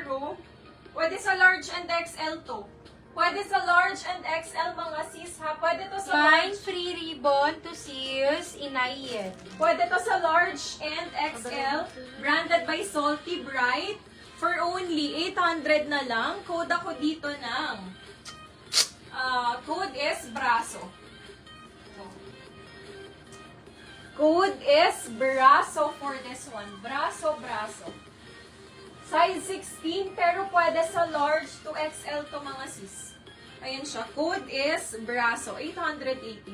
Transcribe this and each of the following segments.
Pero, pwede sa large and XL to. Pwede sa large and XL mga sis ha. Pwede to sa Fine large. free ribbon to sis Inayen. Pwede to sa large and XL. Branded by Salty Bright. For only 800 na lang. Code ako dito ng code is Braso. Code is Braso for this one. Braso. Size 16, pero pwede sa large to XL to mga sis. Ayan siya. Code is Braso. 880.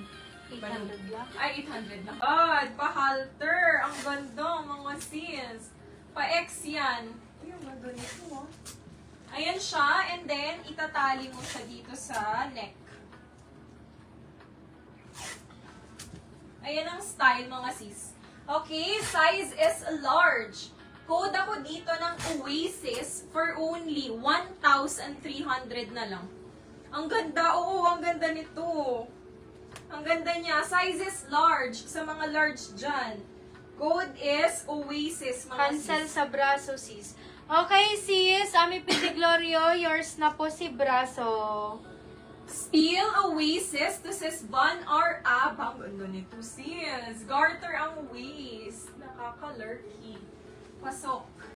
800 lang. Ay, 800 lang. God, pa-halter. Ang ganda, mga sis. Pa-X yan. Ayun, ganda nito, oh. Ayan siya. And then, itatali mo siya dito sa neck. Ayan ang style, mga sis. Okay, size is large. Code ako dito ng Oasis for only 1,300 na lang. Ang ganda, oo, ang ganda nito. Ang ganda niya. Size is large sa mga large dyan. Code is Oasis, mga Cancel sis. sa braso, sis. Okay, sis. Ami Pitiglorio, yours na po si braso. Steel Oasis to sis Van R. Ab. Ang ganda nito, sis. Garter ang waist. Nakaka-lurky. Pasok.